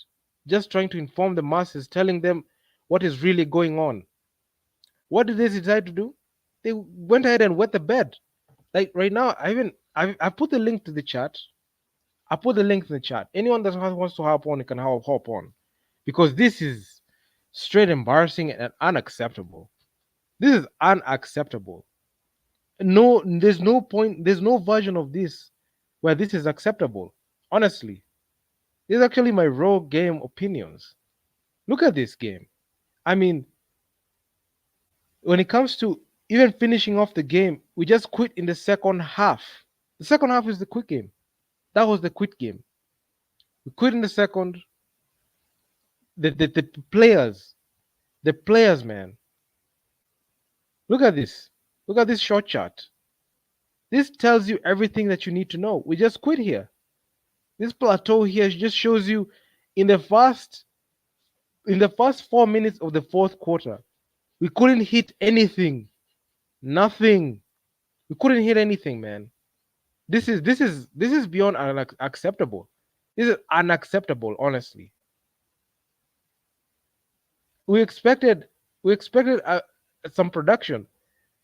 just trying to inform the masses, telling them what is really going on. What did they decide to do? They went ahead and wet the bed. Like right now, I put the link to the chat. I put the link in the chat. Anyone that wants to hop on, can hop on, because this is straight embarrassing and unacceptable. This is unacceptable. No, there's no point. There's no version of this where this is acceptable. Honestly, this is actually my raw game opinions. Look at this game. I mean, when it comes to even finishing off the game, we just quit in the second half. The second half is the quit game. That was the quit game. We quit in the second. The players, man. Look at this. Look at this short chart. This tells you everything that you need to know. We just quit here. This plateau here just shows you in the first 4 minutes of the fourth quarter, we couldn't hit anything. Nothing. We couldn't hit anything, man. This is beyond unacceptable. This is unacceptable, honestly. We expected some production.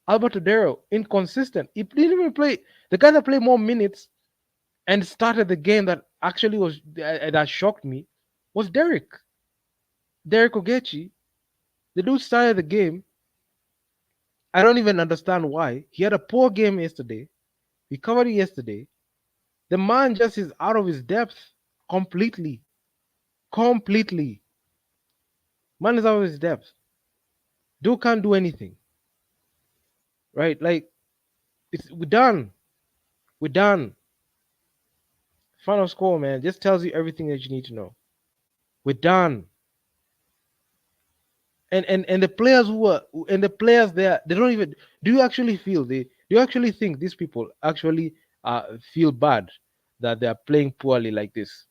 Alberto Dero, inconsistent. He didn't even play. The guy that played more minutes and started the game that actually was that shocked me was Derek Ogechi. The dude started the game. I don't even understand why. He had a poor game yesterday. We covered it yesterday. The man just is out of his depth completely. Completely. Man is out of his depth. Dude can't do anything. Right? Like we're done. We're done. Final score, man, just tells you everything that you need to know. We're done. And the players who are and the players there, they don't even. Do you actually feel they? Do you actually think these people actually feel bad that they are playing poorly like this?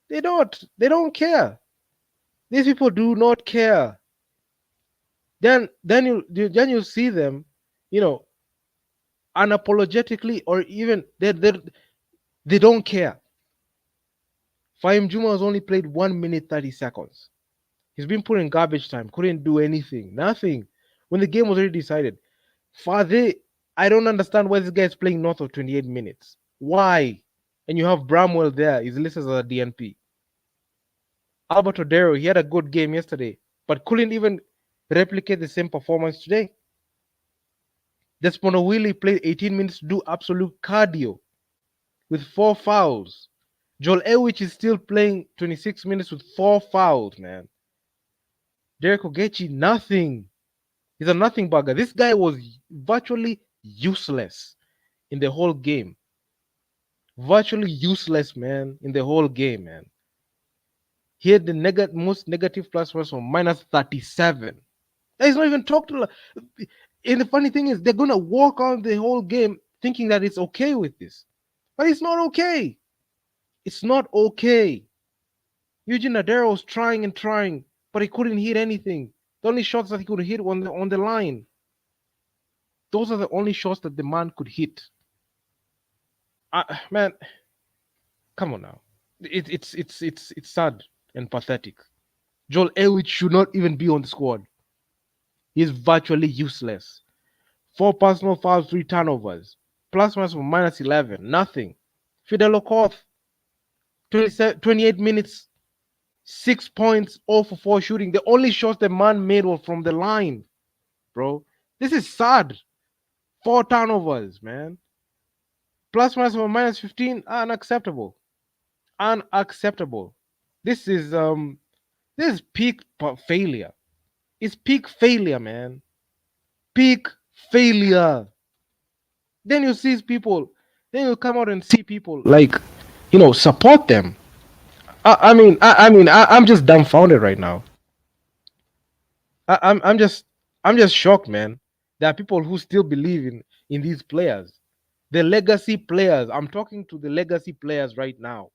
They don't. They don't care. These people do not care. Then you see them, you know, unapologetically, or even they don't care. Fahim Juma has only played 1 minute 30 seconds. He's been put in garbage time. Couldn't do anything. Nothing. When the game was already decided. Fade, I don't understand why this guy is playing north of 28 minutes. Why? And you have Bramwell there. He's listed as a DNP. Albert Odero, he had a good game yesterday, but couldn't even replicate the same performance today. Despono Willie played 18 minutes to do absolute cardio with 4 fouls. Joel Ewich is still playing 26 minutes with 4 fouls, man. Derek Ogechi, nothing. He's a nothing bugger. This guy was virtually useless in the whole game. Virtually useless, man, in the whole game, man. He had the most negative plus plus from minus 37. He's not even talked to. And the funny thing is, they're gonna walk on the whole game thinking that it's okay with this, but it's not okay. It's not okay. Eugene Adera was trying and trying, but he couldn't hit anything. The only shots that he could hit on the line. Those are the only shots that the man could hit. Man, come on now. It's sad and pathetic. Joel Elwich should not even be on the squad. He's virtually useless. 4 personal fouls, 3 turnovers. Plus minus from minus 11. Nothing. Fidel Okoth, 28 minutes, 6 points, 0 for 4 shooting. The only shots the man made were from the line, bro. This is sad. 4 turnovers, man. Plus minus from minus 15. Unacceptable. Unacceptable. This is peak failure. It's peak failure, man. Peak failure. Then you see people, then you come out and see people like, support them. I'm just dumbfounded right now. I'm just shocked, man. There are people who still believe in these players, the legacy players. I'm talking to the legacy players right now.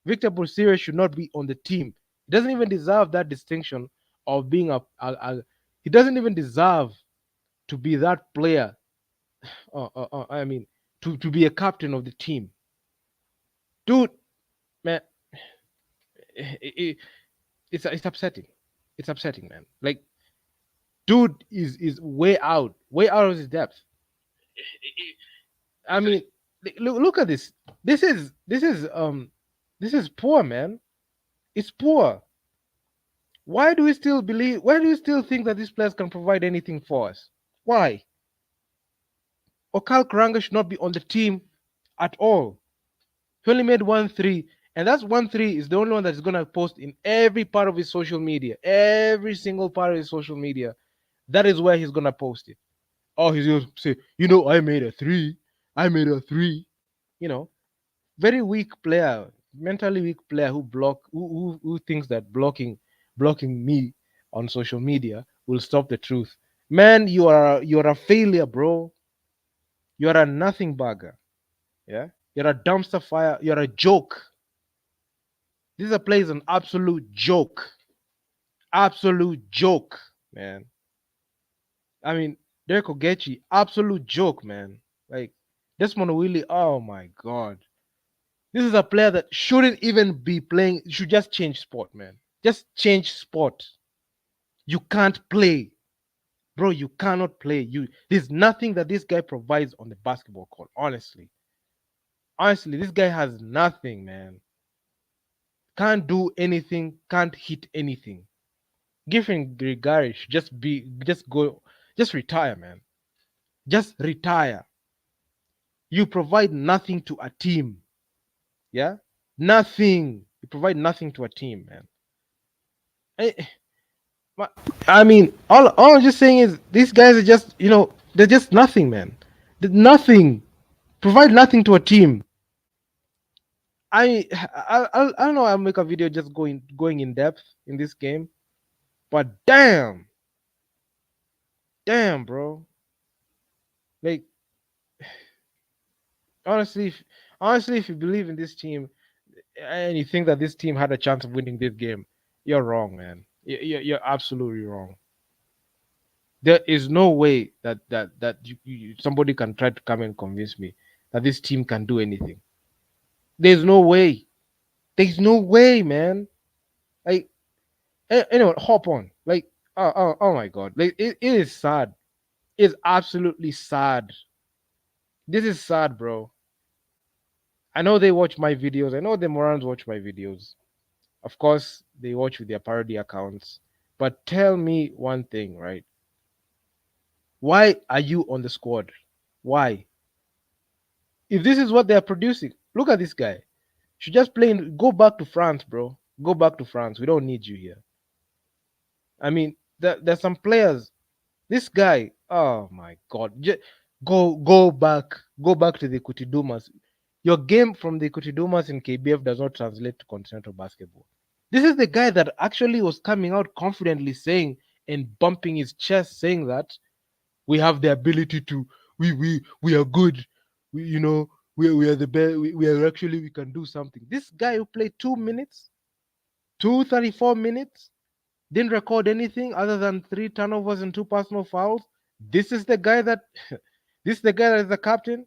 Victor Bosire should not be on the team. He doesn't even deserve that distinction of being he doesn't even deserve to be that player. To be a captain of the team, dude, man. It's upsetting. It's upsetting, man. Like, dude is way out of his depth. I mean, look at this. This is poor, man. It's poor. Why do we still believe? Why do you still think that these players can provide anything for us? Why? Okal Karanga should not be on the team at all. He only made 1 3, and that's 1 3 is the only one that's gonna post in every part of his social media, every single part of his social media. That is where he's gonna post it. Oh, he's gonna say, I made a 3. I made a 3. You know, very weak player, mentally weak player who thinks that blocking me on social media will stop the truth. Man, you're a failure, bro. You're a nothing bagger. Yeah, you're a dumpster fire. You're a joke. This play is an absolute joke. Absolute joke, man. I mean, Derek Ogechi, absolute joke, man. Like, Desmond Willie, oh my god. This is a player that shouldn't even be playing. You should just change sport, man. Just change sport. You can't play. Bro, you cannot play. There's nothing that this guy provides on the basketball court. Honestly, this guy has nothing, man. Can't do anything. Can't hit anything. Griffin Grigari should just retire, man. Just retire. You provide nothing to a team. Yeah, nothing. You provide nothing to a team, man. I, Ma- I mean, all I'm just saying is these guys are just, they're just nothing, man. They're nothing. Provide nothing to a team. I don't know. I'll make a video just going in depth in this game, but damn, bro. Like honestly, if you believe in this team and you think that this team had a chance of winning this game, you're wrong, man. You're absolutely wrong. There is no way that somebody can try to come and convince me that this team can do anything. There's no way. There's no way, man. Like anyone, hop on. Like oh my god. Like it is sad. It's absolutely sad. This is sad, bro. I know they watch my videos. I know the Morans watch my videos. Of course, they watch with their parody accounts. But tell me one thing, right? Why are you on the squad? Why? If this is what they are producing, look at this guy. Should just play. Go back to France, bro. Go back to France. We don't need you here. I mean, there's some players. This guy. Oh my God. Go back. Go back to the Kutidumas. Your game from the Kutidumas in KBF does not translate to continental basketball. This is the guy that actually was coming out confidently saying and bumping his chest, saying that we have the ability to. We are good. We are the best. We are actually we can do something. This guy who played 2 minutes, 234 minutes, didn't record anything other than 3 turnovers and 2 personal fouls. This is the guy that this is the guy that is the captain.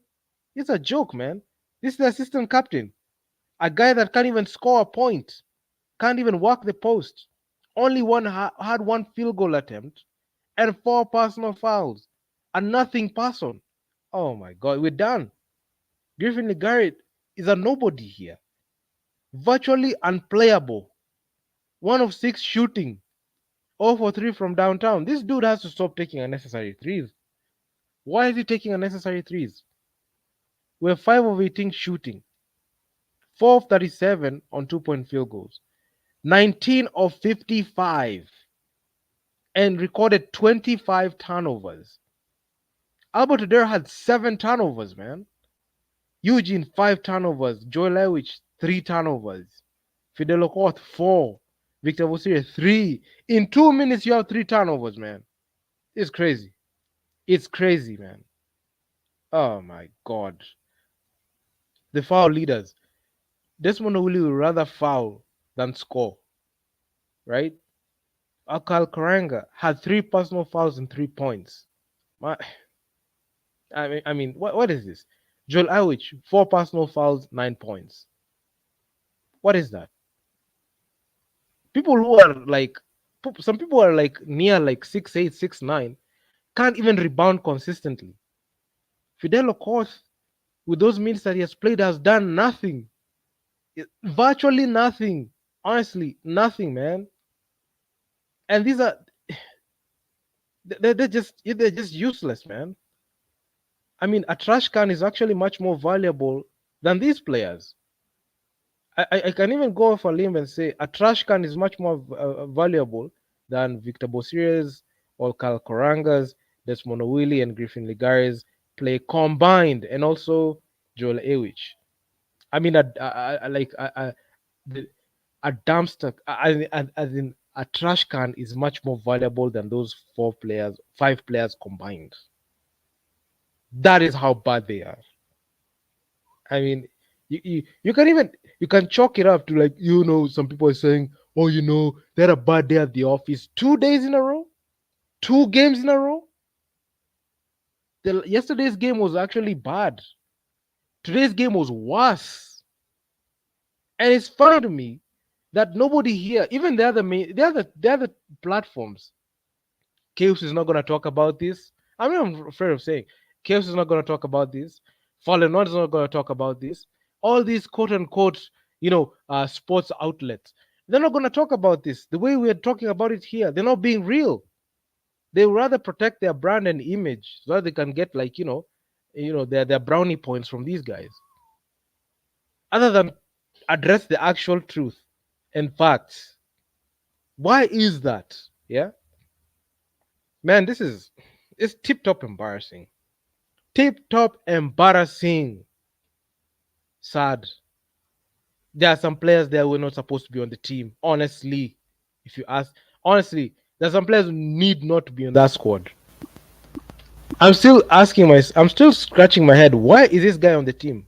It's a joke, man. This is the assistant captain. A guy that can't even score a point, can't even walk the post. Only had one field goal attempt and 4 personal fouls. A nothing person. Oh my god, we're done. Griffin Garrett is a nobody here. Virtually unplayable. 1 of 6 shooting. 0 for 3 from downtown. This dude has to stop taking unnecessary threes. Why is he taking unnecessary threes? We're 5 of 18 shooting. 4 of 37 on 2-point field goals. 19 of 55. And recorded 25 turnovers. Albert Adair had 7 turnovers, man. Eugene, 5 turnovers. Joel Lewich, 3 turnovers. Fidel Okoth, 4. Victor Vosiri, 3. In 2 minutes, you have 3 turnovers, man. It's crazy. It's crazy, man. Oh my God. The foul leaders. Desmond Owili will rather foul than score, right? Akal Karanga had 3 personal fouls and 3 points. My, I mean, what is this? Joel Iwich, 4 personal fouls, 9 points. What is that? People who are like, some people are like near like 6'8", 6'9", can't even rebound consistently. Fidel Okoth, with those minutes that he has played, has done nothing. Virtually nothing. Honestly, nothing, man. And these are they're just useless, man. I mean, a trash can is actually much more valuable than these players. I can even go off a limb and say a trash can is much more valuable than Victor Bosires or Carl Korangas, Desmond Owili, and Griffin Ligares play combined, and also Joel Ewich. I mean, the, a dumpster, as in a trash can, is much more valuable than those 4 players, 5 players combined. That is how bad they are. I mean, you can even you can chalk it up to, like, some people are saying, oh, they had a bad day at the office 2 days in a row, 2 games in a row. Yesterday's game was actually bad. Today's game was worse. And it's funny to me that nobody here, even the other platforms, Chaos is not going to talk about this. I mean, I'm afraid of saying Chaos is not going to talk about this. Fallen One is not going to talk about this. All these quote unquote, sports outlets, they're not going to talk about this the way we are talking about it here. They're not being real. They would rather protect their brand and image so that they can get like their brownie points from these guys, other than address the actual truth and facts. Why is that? Yeah, man, this is it's tip top embarrassing. Tip top embarrassing. Sad. There are some players there who are not supposed to be on the team. Honestly, if you ask, honestly, there are some players who need not to be on that squad. I'm still scratching my head. Why is this guy on the team?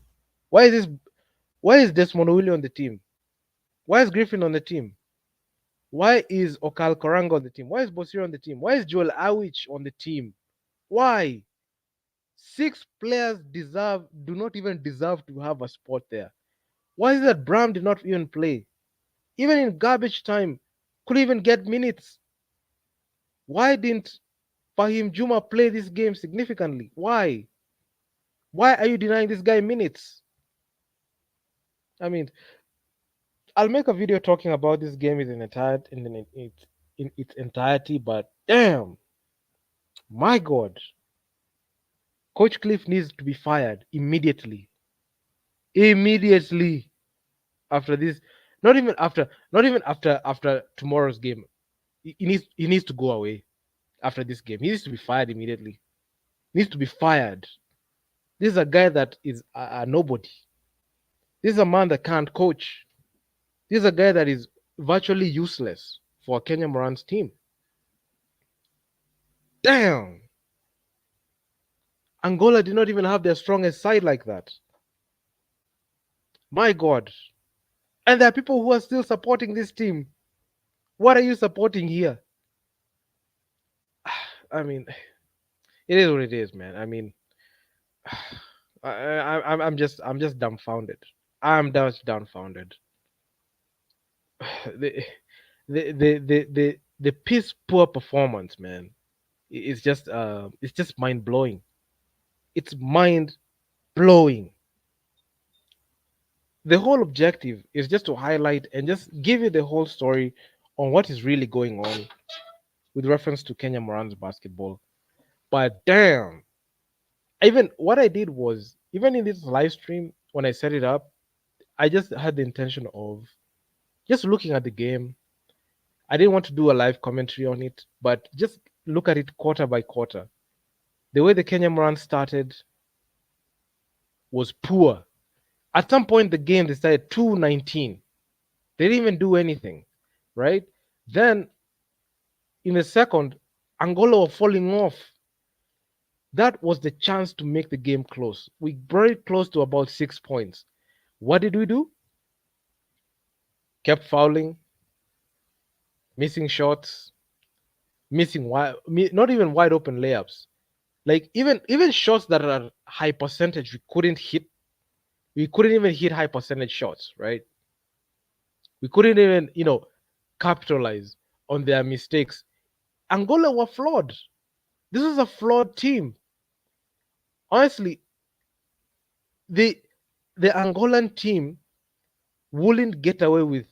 Why is this? Why is Desmond Willie on the team? Why is Griffin on the team? Why is Okal Koranga on the team? Why is Bosiri on the team? Why is Joel Awich on the team? Why? Six players do not even deserve to have a spot there. Why is it that Bram did not even play? Even in garbage time, could even get minutes. Why didn't Fahim Juma play this game significantly? Why? Why are you denying this guy minutes? I mean, I'll make a video talking about this game in its entirety, but damn, my God, Coach Cliff needs to be fired immediately. Immediately after this, not even after tomorrow's game. He needs to go away after this game. He needs to be fired immediately. He needs to be fired. This is a guy that is a nobody. This is a man that can't coach. This is a guy that is virtually useless for Kenya Morans team. Damn. Angola did not even have their strongest side like that. My God. And there are people who are still supporting this team. What are you supporting here? I mean, it is what it is, man. I mean, I'm just dumbfounded. I'm just dumbfounded. The the piss poor performance, man. It's just mind blowing. It's mind blowing. The whole objective is just to highlight and just give you the whole story on what is really going on with reference to Kenya Morans basketball. But damn, even what I did was, even in this live stream when I set it up, I just had the intention of just looking at the game. I didn't want to do a live commentary on it, but just look at it quarter by quarter. The way the Kenya Morans started was poor. At some point, the game they started 2-19. They didn't even do anything, right? Then in the second, Angola were falling off. That was the chance to make the game close. We brought it close to about 6 points. What did we do? Kept fouling, missing shots, not even wide open layups. Like even shots that are high percentage, we couldn't hit. We couldn't even hit high percentage shots, right? We couldn't even capitalize on their mistakes. Angola were flawed. This is a flawed team. Honestly, the the Angolan team wouldn't get away with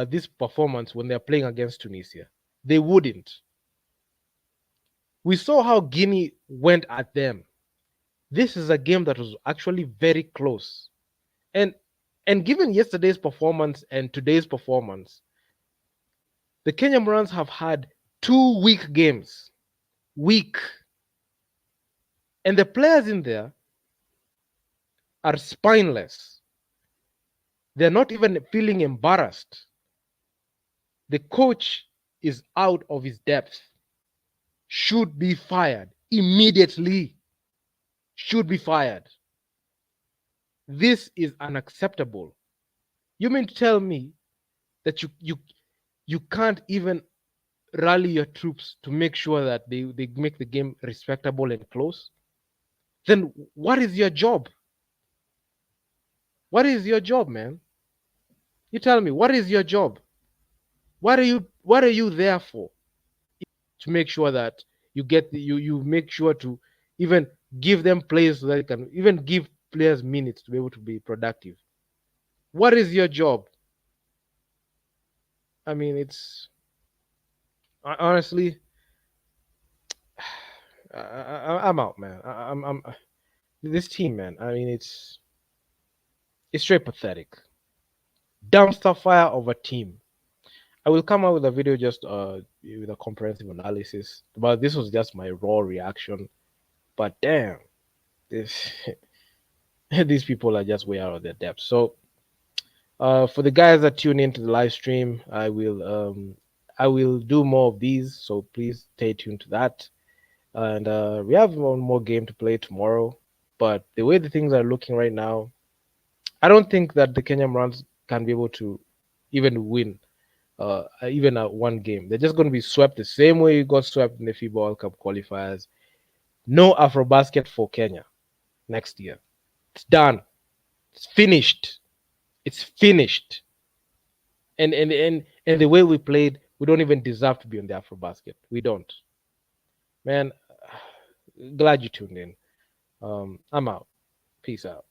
this performance when they're playing against Tunisia. They wouldn't. We saw how Guinea went at them. This is a game that was actually very close. And given yesterday's performance and today's performance, the Kenya Morans have had 2 weak games. Weak. And the players in there are spineless. They're not even feeling embarrassed. The coach is out of his depth. Should be fired immediately. Should be fired. This is unacceptable. You mean to tell me that you can't even rally your troops to make sure that they make the game respectable and close? Then what is your job? What is your job, man? You tell me, what is your job? What are you there for? to make sure that you make sure to even give them players so that you can even give players minutes to be able to be productive. What is your job? I mean, it's honestly, I'm out, man. I'm this team, man. I mean, it's straight pathetic. Dumpster fire of a team. I will come out with a video just with a comprehensive analysis, but this was just my raw reaction. But damn, this these people are just way out of their depth. So for the guys that tune into the live stream, I will do more of these. So please stay tuned to that. And we have one more game to play tomorrow. But the way the things are looking right now, I don't think that the Kenya Morans can be able to even win even at one game. They're just going to be swept the same way you got swept in the FIBA World Cup qualifiers. No Afrobasket for Kenya next year. It's done. It's finished. It's finished. And the way we played, we don't even deserve to be on the Afrobasket. We don't. Man, glad you tuned in. I'm out. Peace out.